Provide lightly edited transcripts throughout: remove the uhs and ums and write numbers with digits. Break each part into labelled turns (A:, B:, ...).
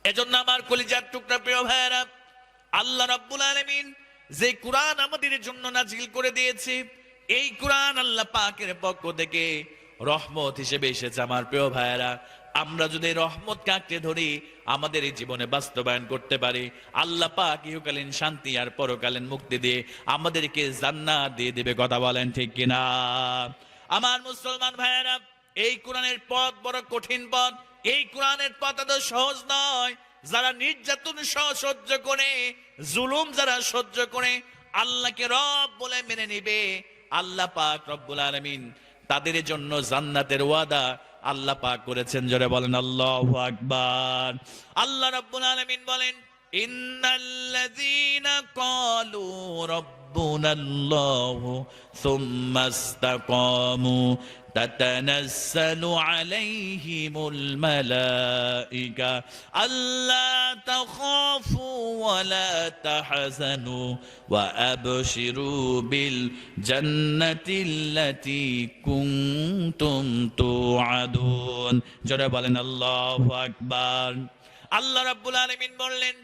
A: এজন্য আমার কলিজার টুকরা প্রিয় ভাইয়েরা, আল্লাহ রাব্বুল আলামিন যে কুরআন আমাদের জন্য নাজিল করে দিয়েছে, এই কুরআন আল্লাহ পাকের পক্ষ থেকে রহমত হিসেবে এসেছে। আমার প্রিয় ভাইয়েরা, আমরা যদি রহমতকে আঁকড়ে ধরি, আমাদের এই জীবনে বাস্তবায়ন করতে পারি, আল্লাহ পাক ইহকালীন শান্তি আর পরকালীন মুক্তি দিয়ে আমাদেরকে জান্নাত দিয়ে দিবে। কথা বলেন ঠিক কিনা? আমার মুসলমান ভাইয়েরা, এই কোরআনের পথ বড় কঠিন পথ। এই কোরআনের পথ এত সহজ নয়। যারা নির্যাতন সহ্য করে, জুলুম যারা সহ্য করে, আল্লাহকে রব বলে মেনে নিবে, আল্লাহ পাক রব্বুল আলামিন তাদের জন্য জান্নাতের ওয়াদা আল্লাহ পাক করেছেন। জোরে বলেন আল্লাহু আকবার। আল্লাহ রাব্বুল আলামিন বলেন, ইন্নাল্লাযীনা ক্বালু রাব্বুনাল্লাহু সুম্মা ইসতাকামু তাতানাজ্জালু আলাইহিমুল মালাইকা আল্লা তাখাফু ওয়া লা তাহজানু ওয়া আবশিরু বিল জান্নাতিল্লাতী কুনতুম তুআদুন। জোরে বলেন আল্লাহু আকবার। আল্লাহ রাব্বুল আলামিন বললেন,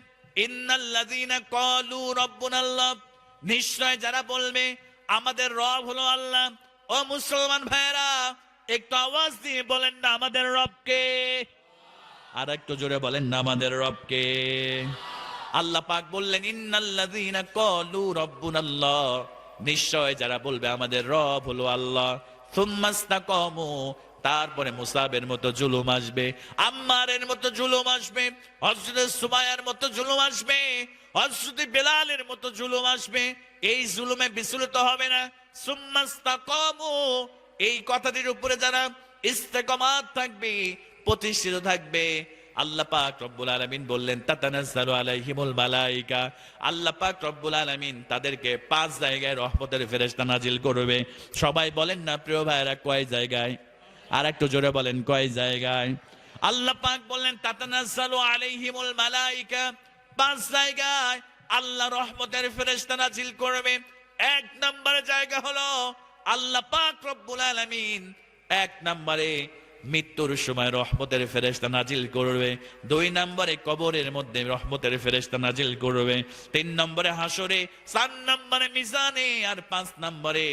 A: ইন্নাল্লাযীনা ক্বালু রাব্বুনাল্লাহ, নিশ্চয় যারা বলবে আমাদের রব হলো আল্লাহ। ও মুসলমান ভাইরা, একটু আওয়াজ দিয়ে বলেন না আমাদের রবকে? আর একটু জোরে বলেন না আমাদের রবকে? আল্লাহ পাক বললেন, ইন্নাল্লাযীনা ক্বালু রাব্বুনাল্লাহ, নিশ্চয় যারা বলবে আমাদের রব হলো আল্লাহ, সুম্মা ইসতাকামু, তারপরে মুসাবের মতো জুলুম আসবে, আম্মারের মতো জুলুম আসবে, হযরত সুমাইয়ার মতো জুলুম আসবে, হযরত বেলালের মতো জুলুম আসবে। এই জুলুমে বিচলিত হবে না। সুম্মা ইসতাকামু, এই কথাটির উপরে যারা ইস্তেকামাত থাকবে, প্রতিষ্ঠিত থাকবে, আল্লাহ পাক রব্বুল আলামিন বললেন, তাতানাজ্জালু আলাইহিমুল মালাইকা, আল্লাহ পাক রব্বুল আলামিন তাদেরকে 5 জায়গায় রহমতের ফেরেশতা নাজিল করবে। সবাই বলেন না প্রিয় ভাইরা, কয় জায়গায়? আর একটু জোরে বলেন, কয় জায়গায়? আল্লাহ পাক বললেন, তাতানাজ্জালু আলাইহিমুল মালাইকা, 5 জায়গায় আল্লাহ রহমতের ফেরেশতা নাজিল করবে। 1 নম্বরে জায়গা হলো আল্লাহ পাক রব্বুল আলামিন 1 নম্বরে মৃত্যুর সময় রহমতের ফেরেশতা নাজিল করবে। 2 নম্বরে কবরের মধ্যে রহমতের ফেরেশতা নাজিল করবে। 3 নম্বরে হাসরে, 4 নম্বরে মিজানে, আর 5 নম্বরে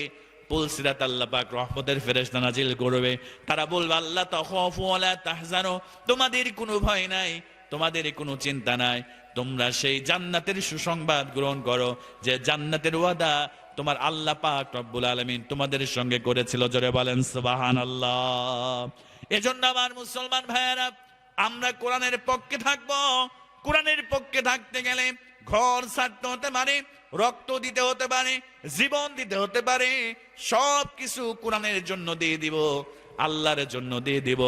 A: পুলসিরাত আল্লাহ পাক রহমতের ফেরেশতা নাজিল করবে। তারা বলবে, আল্লাহ তাখাফু ওয়া লা তাহজানু, তোমাদের কোনো ভয় নাই, তোমাদের কোনো চিন্তা নাই, তোমরা সেই জান্নাতের সুসংবাদ গ্রহণ করো যে জান্নাতের ওয়াদা তোমার আল্লাহ পাক রব্বুল আলামিন তোমাদের সঙ্গে করেছিল। জোরে বলেন সুবহানাল্লাহ। এজন্য আমার মুসলমান ভাইয়েরা, আমরা কোরআনের পক্ষে থাকবো। কোরআনের পক্ষে থাকতে গেলে ঘর ছাড়তে হতে পারে, রক্ত দিতে হতে পারে, জীবন দিতে হতে পারে, সব কিছু কোরআনের জন্য দিয়ে দিব, আল্লাহর জন্য দিয়ে দিব,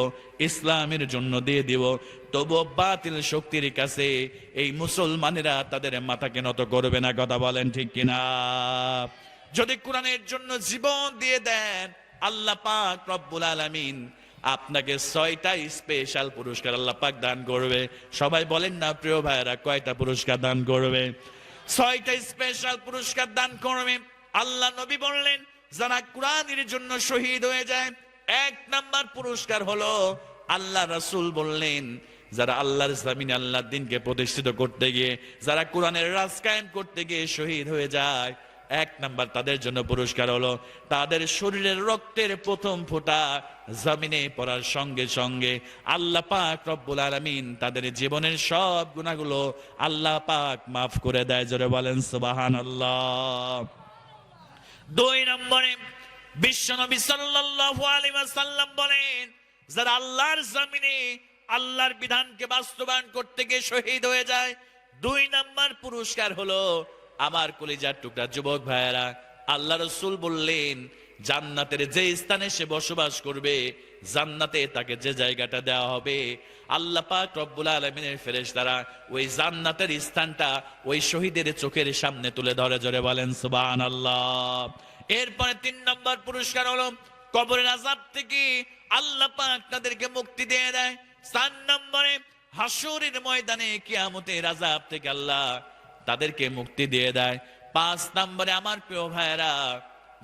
A: ইসলামের জন্য দিয়ে দিব। তবু বাতিল শক্তির কাছে এই মুসলমানেরা তাদের মাথাকে নত করবে না। কথা বলেন ঠিক কিনা? যদি কোরআনের জন্য জীবন দিয়ে দেন, আল্লাহ পাক রব্বুল আলামিন আপনাকে 6টা স্পেশাল পুরস্কার আল্লাহ পাক দান করবে। সবাই বলেন না প্রিয় ভাইরা, কয়টা পুরস্কার দান করবে? 6টা স্পেশাল পুরস্কার দান করবে। আল্লাহ নবী বললেন, যারা কোরআনের জন্য শহীদ হয়ে যায়, 1 নাম্বার পুরস্কার হলো, আল্লাহ রাসূল বললেন, যারা আল্লাহর জমিনে আল্লাহর দ্বীনকে প্রতিষ্ঠিত করতে গিয়ে, যারা কোরআনের রাজ কায়েম করতে গিয়ে শহীদ হয়ে যায়, 1 নাম্বার তাদের জন্য পুরস্কার হলো, তাদের শরীরের রক্তের প্রথম ফোঁটা জমিনে পড়ার সঙ্গে সঙ্গে আল্লাহ পাক রব্বুল আলামিন তাদের জীবনের সব গুনাহগুলো আল্লাহ পাক মাফ করে দেয়। জোরে বলেন সুবহানাল্লাহ। 2 নম্বরে বিশ্বনবী সাল্লাল্লাহু আলাইহি ওয়াসাল্লাম বলেন, যারা আল্লাহর জমিনে আল্লাহর বিধানকে বাস্তবায়ন করতে গিয়ে শহীদ হয়ে যায়, 2 নাম্বার পুরস্কার হলো, আমার কলিজার টুকরা যুবক ভাইয়েরা, আল্লাহ রাসূল বললেন, জান্নাতের যে স্থানে সে বসবাস করবে, জান্নাতে তাকে যে জায়গাটা দেওয়া হবে, আল্লাহ পাক রব্বুল আলামিনের ফেরেশতারা ওই জান্নাতের স্থানটা ওই শহীদের চোখের সামনে তুলে ধরে। জোরে বলেন সুবহানাল্লাহ। এরপরে 3 নম্বর পুরস্কার হলো, কবরের আযাব থেকে আল্লাহ পাক তাদেরকে মুক্তি দিয়ে দেয়। 4 নম্বরে হাসরের ময়দানে কিয়ামতের আযাব থেকে আল্লাহ তাদেরকে মুক্তি দিয়ে দেয়। 5 নম্বরে আমার প্রিয় ভাইয়েরা,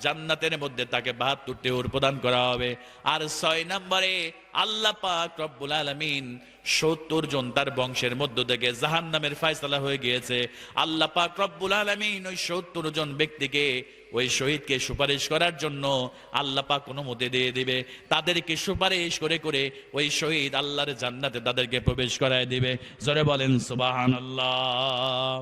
A: জান্নাতের মধ্যে তাকে 72টি উট প্রদান করা হবে। আর 6 নম্বরে আল্লাহ পাক রব্বুল আলামিন 70 জন তার বংশের মধ্য থেকে জাহান্নামের ফয়সালা হয়ে গিয়েছে। আল্লাহ পাক রব্বুল আলামিন ওই 70 জন ব্যক্তিকে, ওই শহীদকে সুপারিশ করার জন্য আল্লাহ পাক অনুমতি দিয়ে দিবে। তাদেরকে সুপারিশ করে করে ওই শহীদ আল্লাহর জান্নাতে তাদেরকে প্রবেশ করায় দিবে। জোরে বলেন সুবহানাল্লাহ।